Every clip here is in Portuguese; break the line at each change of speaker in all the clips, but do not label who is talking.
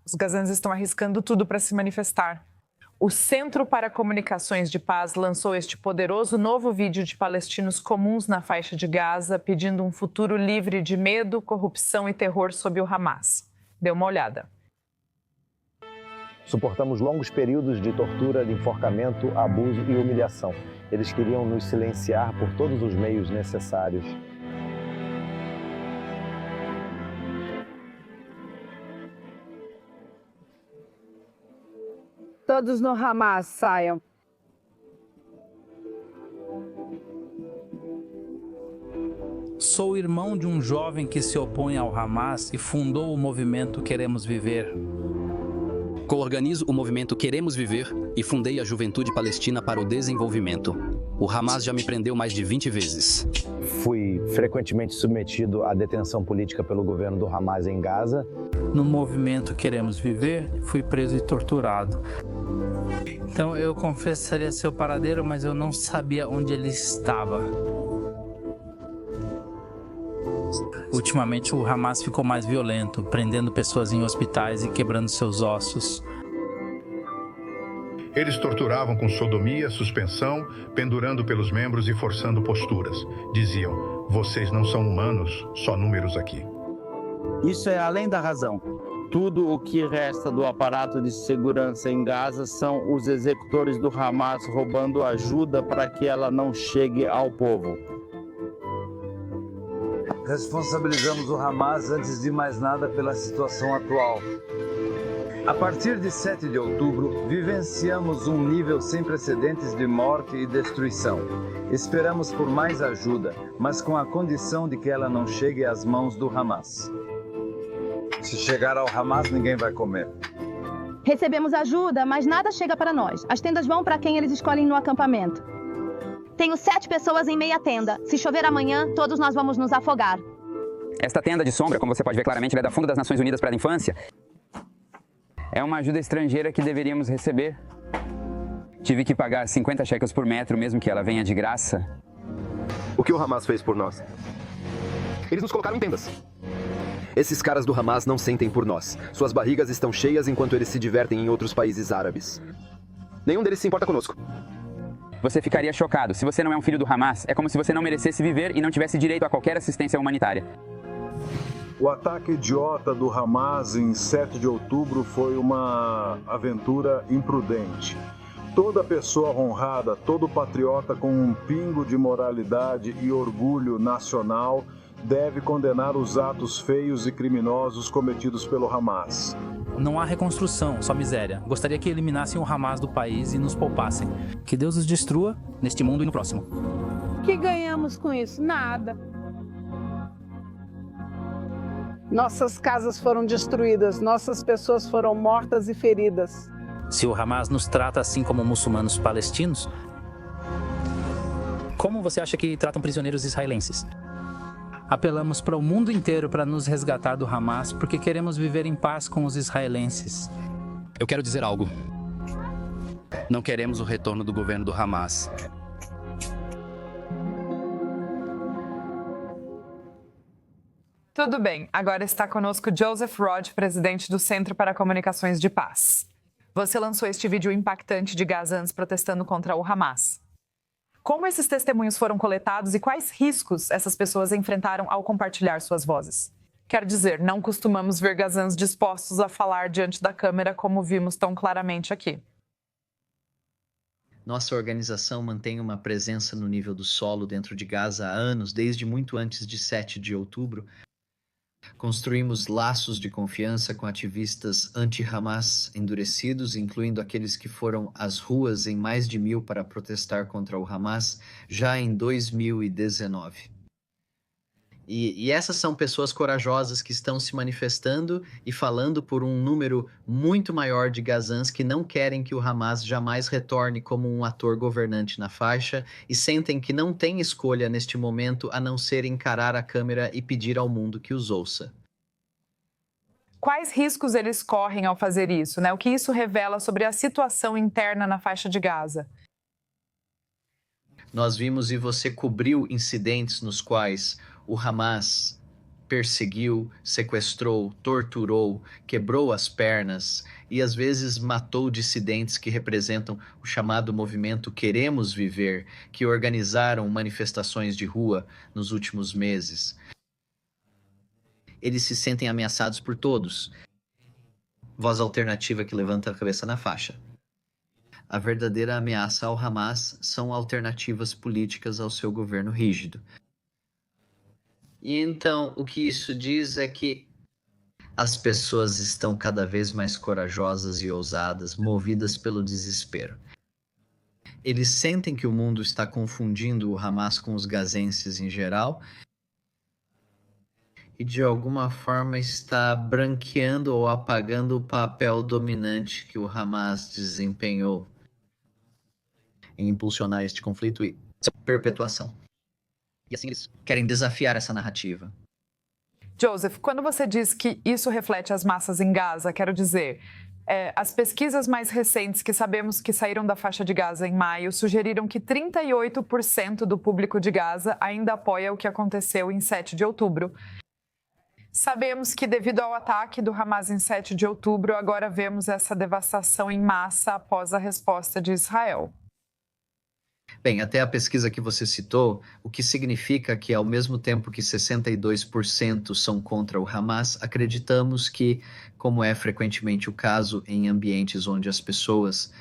Os gazanos estão arriscando tudo para se manifestar. O Centro para Comunicações de Paz lançou este poderoso novo vídeo de palestinos comuns na faixa de Gaza, pedindo um futuro livre de medo, corrupção e terror sob o Hamas. Dê uma olhada.
Suportamos longos períodos de tortura, de enforcamento, abuso e humilhação. Eles queriam nos silenciar por todos os meios necessários.
Todos no Hamas saiam.
Sou irmão de um jovem que se opõe ao Hamas e fundou o movimento Queremos Viver.
Coorganizo o movimento Queremos Viver e fundei a Juventude Palestina para o Desenvolvimento. O Hamas já me prendeu mais de 20 vezes.
Fui frequentemente submetido à detenção política pelo governo do Hamas em Gaza.
No movimento Queremos Viver, fui preso e torturado. Então eu confessaria seu paradeiro, mas eu não sabia onde ele estava. Ultimamente o Hamas ficou mais violento, prendendo pessoas em hospitais e quebrando seus ossos.
Eles torturavam com sodomia, suspensão, pendurando pelos membros e forçando posturas. Diziam, vocês não são humanos, só números aqui.
Isso é além da razão. Tudo o que resta do aparato de segurança em Gaza são os executores do Hamas roubando ajuda para que ela não chegue ao povo.
Responsabilizamos o Hamas antes de mais nada pela situação atual. A partir de 7 de outubro, vivenciamos um nível sem precedentes de morte e destruição. Esperamos por mais ajuda, mas com a condição de que ela não chegue às mãos do Hamas. Se chegar ao Hamas, ninguém vai comer.
Recebemos ajuda, mas nada chega para nós. As tendas vão para quem eles escolhem no acampamento. Tenho 7 pessoas em meia tenda. Se chover amanhã, todos nós vamos nos afogar.
Esta tenda de sombra, como você pode ver claramente, ela é da Fundo das Nações Unidas para a Infância. É uma ajuda estrangeira que deveríamos receber. Tive que pagar 50 shekels por metro, mesmo que ela venha de graça.
O que o Hamas fez por nós? Eles nos colocaram em tendas. Esses caras do Hamas não sentem por nós. Suas barrigas estão cheias enquanto eles se divertem em outros países árabes. Nenhum deles se importa conosco.
Você ficaria chocado. Se você não é um filho do Hamas, é como se você não merecesse viver e não tivesse direito a qualquer assistência humanitária.
O ataque idiota do Hamas em 7 de outubro foi uma aventura imprudente. Toda pessoa honrada, todo patriota com um pingo de moralidade e orgulho nacional deve condenar os atos feios e criminosos cometidos pelo Hamas.
Não há reconstrução, só miséria. Gostaria que eliminassem o Hamas do país e nos poupassem. Que Deus os destrua neste mundo e no próximo.
O que ganhamos com isso? Nada. Nossas casas foram destruídas, nossas pessoas foram mortas e feridas.
Se o Hamas nos trata assim como muçulmanos palestinos, como você acha que tratam prisioneiros israelenses? Apelamos para o mundo inteiro para nos resgatar do Hamas porque queremos viver em paz com os israelenses.
Eu quero dizer algo. Não queremos o retorno do governo do Hamas.
Tudo bem, agora está conosco Joseph Rod, presidente do Centro para Comunicações de Paz. Você lançou este vídeo impactante de gazanos protestando contra o Hamas. Como esses testemunhos foram coletados e quais riscos essas pessoas enfrentaram ao compartilhar suas vozes? Quer dizer, não costumamos ver gazanos dispostos a falar diante da câmera como vimos tão claramente aqui.
Nossa organização mantém uma presença no nível do solo dentro de Gaza há anos, desde muito antes de 7 de outubro. Construímos laços de confiança com ativistas anti-Hamas endurecidos, incluindo aqueles que foram às ruas em mais de 1.000 para protestar contra o Hamas já em 2019. E essas são pessoas corajosas que estão se manifestando e falando por um número muito maior de gazans que não querem que o Hamas jamais retorne como um ator governante na faixa e sentem que não tem escolha neste momento a não ser encarar a câmera e pedir ao mundo que os ouça.
Quais riscos eles correm ao fazer isso, né? O que isso revela sobre a situação interna na faixa de Gaza?
Nós vimos e você cobriu incidentes nos quais o Hamas perseguiu, sequestrou, torturou, quebrou as pernas e às vezes matou dissidentes que representam o chamado movimento Queremos Viver, que organizaram manifestações de rua nos últimos meses. Eles se sentem ameaçados por todos. Voz alternativa que levanta a cabeça na faixa. A verdadeira ameaça ao Hamas são alternativas políticas ao seu governo rígido. E então, o que isso diz é que as pessoas estão cada vez mais corajosas e ousadas, movidas pelo desespero. Eles sentem que o mundo está confundindo o Hamas com os gazenses em geral e de alguma forma está branqueando ou apagando o papel dominante que o Hamas desempenhou em impulsionar este conflito e sua perpetuação. E assim eles querem desafiar essa narrativa.
Joseph, quando você diz que isso reflete as massas em Gaza, quero dizer, as pesquisas mais recentes que sabemos que saíram da faixa de Gaza em maio sugeriram que 38% do público de Gaza ainda apoia o que aconteceu em 7 de outubro. Sabemos que, devido ao ataque do Hamas em 7 de outubro, agora vemos essa devastação em massa após a resposta de Israel.
Bem, até a pesquisa que você citou, o que significa que, ao mesmo tempo que 62% são contra o Hamas, acreditamos que, como é frequentemente o caso em ambientes onde as pessoas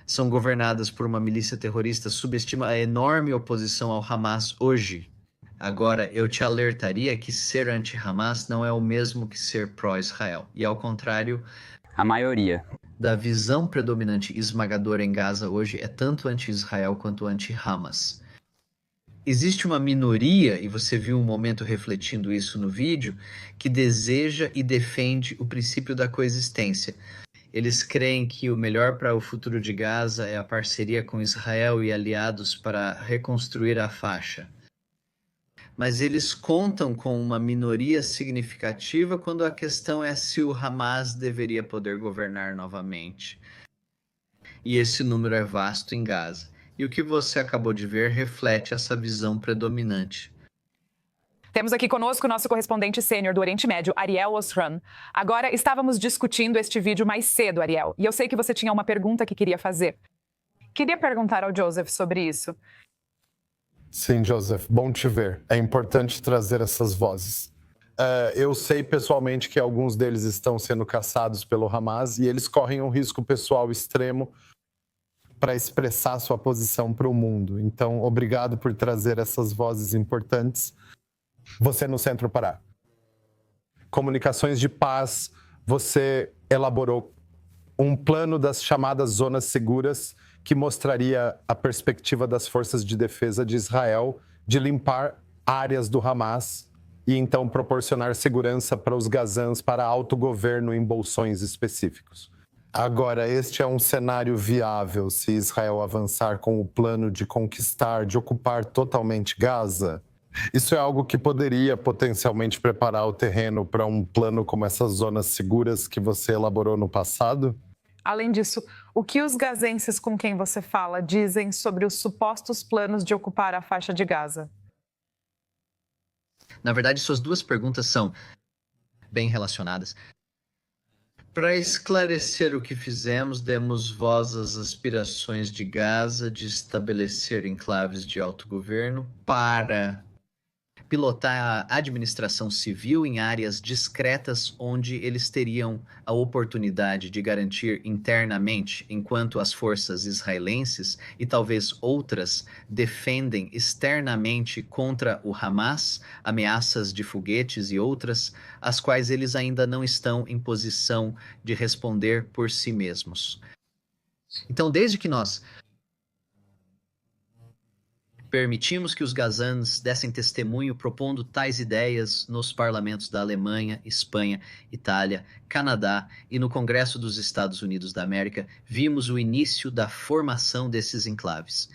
são governadas por uma milícia terrorista, subestima a enorme oposição ao Hamas hoje. Agora, eu te alertaria que ser anti-Hamas não é o mesmo que ser pró-Israel. E, ao contrário,
a maioria
da visão predominante e esmagadora em Gaza hoje é tanto anti-Israel quanto anti-Hamas. Existe uma minoria, e você viu um momento refletindo isso no vídeo, que deseja e defende o princípio da coexistência. Eles creem que o melhor para o futuro de Gaza é a parceria com Israel e aliados para reconstruir a faixa. Mas eles contam com uma minoria significativa quando a questão é se o Hamas deveria poder governar novamente. E esse número é vasto em Gaza. E o que você acabou de ver reflete essa visão predominante.
Temos aqui conosco o nosso correspondente sênior do Oriente Médio, Ariel Osran. Agora, estávamos discutindo este vídeo mais cedo, Ariel, e eu sei que você tinha uma pergunta que queria fazer. Queria perguntar ao Joseph sobre isso.
Sim, Joseph, bom te ver. É importante trazer essas vozes. Eu sei pessoalmente que alguns deles estão sendo caçados pelo Hamas e eles correm um risco pessoal extremo para expressar sua posição para o mundo. Então, obrigado por trazer essas vozes importantes. Você no Centro Pará. Comunicações de paz, você elaborou um plano das chamadas zonas seguras que mostraria a perspectiva das forças de defesa de Israel de limpar áreas do Hamas e então proporcionar segurança para os gazãs para autogoverno em bolsões específicos. Agora, este é um cenário viável se Israel avançar com o plano de conquistar, de ocupar totalmente Gaza? Isso é algo que poderia potencialmente preparar o terreno para um plano como essas zonas seguras que você elaborou no passado?
Além disso, o que os gazenses com quem você fala dizem sobre os supostos planos de ocupar a faixa de Gaza?
Na verdade, suas duas perguntas são bem relacionadas. Para esclarecer o que fizemos, demos voz às aspirações de Gaza de estabelecer enclaves de autogoverno para pilotar a administração civil em áreas discretas onde eles teriam a oportunidade de garantir internamente, enquanto as forças israelenses e talvez outras defendem externamente contra o Hamas, ameaças de foguetes e outras, as quais eles ainda não estão em posição de responder por si mesmos. Então, desde que nós permitimos que os gazãs dessem testemunho propondo tais ideias nos parlamentos da Alemanha, Espanha, Itália, Canadá e no Congresso dos Estados Unidos da América, vimos o início da formação desses enclaves.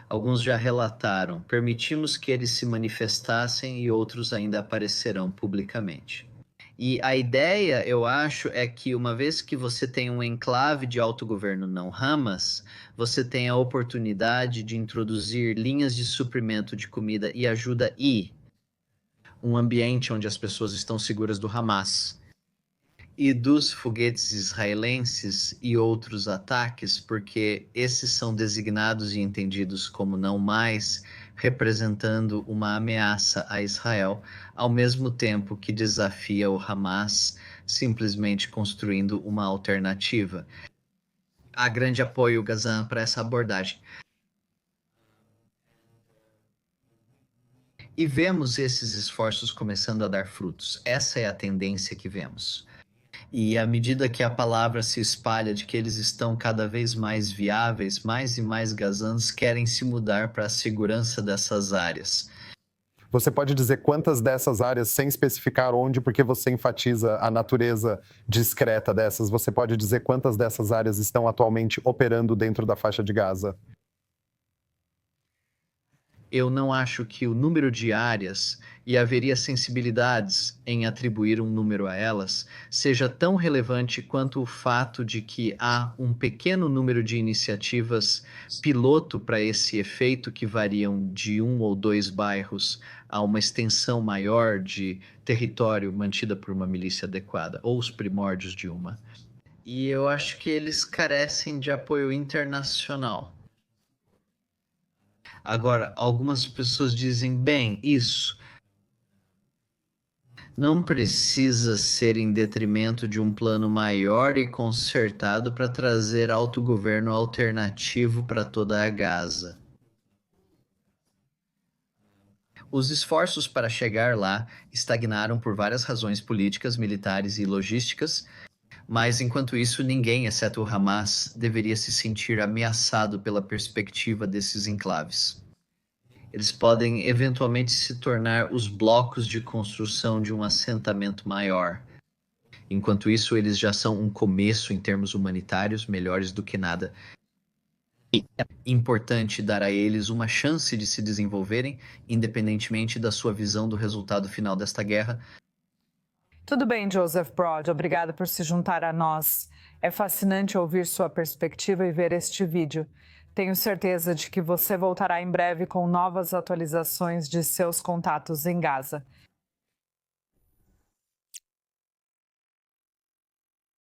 Alguns já relataram, permitimos que eles se manifestassem e outros ainda aparecerão publicamente. E a ideia, eu acho, é que uma vez que você tem um enclave de autogoverno não Hamas, você tem a oportunidade de introduzir linhas de suprimento de comida e ajuda e um ambiente onde as pessoas estão seguras do Hamas e dos foguetes israelenses e outros ataques, porque esses são designados e entendidos como não mais representando uma ameaça a Israel, ao mesmo tempo que desafia o Hamas simplesmente construindo uma alternativa. Há grande apoio, Gazan, para essa abordagem. E vemos esses esforços começando a dar frutos. Essa é a tendência que vemos. E à medida que a palavra se espalha de que eles estão cada vez mais viáveis, mais e mais gazans querem se mudar para a segurança dessas áreas.
Você pode dizer quantas dessas áreas, sem especificar onde, porque você enfatiza a natureza discreta dessas, você pode dizer quantas dessas áreas estão atualmente operando dentro da faixa de Gaza?
Eu não acho que o número de áreas, e haveria sensibilidades em atribuir um número a elas, seja tão relevante quanto o fato de que há um pequeno número de iniciativas piloto para esse efeito que variam de 1 ou 2 bairros a uma extensão maior de território mantida por uma milícia adequada, ou os primórdios de uma. E eu acho que eles carecem de apoio internacional. Agora, algumas pessoas dizem, bem, isso não precisa ser em detrimento de um plano maior e concertado para trazer autogoverno alternativo para toda a Gaza. Os esforços para chegar lá estagnaram por várias razões políticas, militares e logísticas, mas enquanto isso, ninguém, exceto o Hamas, deveria se sentir ameaçado pela perspectiva desses enclaves. Eles podem eventualmente se tornar os blocos de construção de um assentamento maior. Enquanto isso, eles já são um começo em termos humanitários, melhores do que nada. E é importante dar a eles uma chance de se desenvolverem, independentemente da sua visão do resultado final desta guerra.
Tudo bem, Joseph Broad, obrigada por se juntar a nós. É fascinante ouvir sua perspectiva e ver este vídeo. Tenho certeza de que você voltará em breve com novas atualizações de seus contatos em Gaza.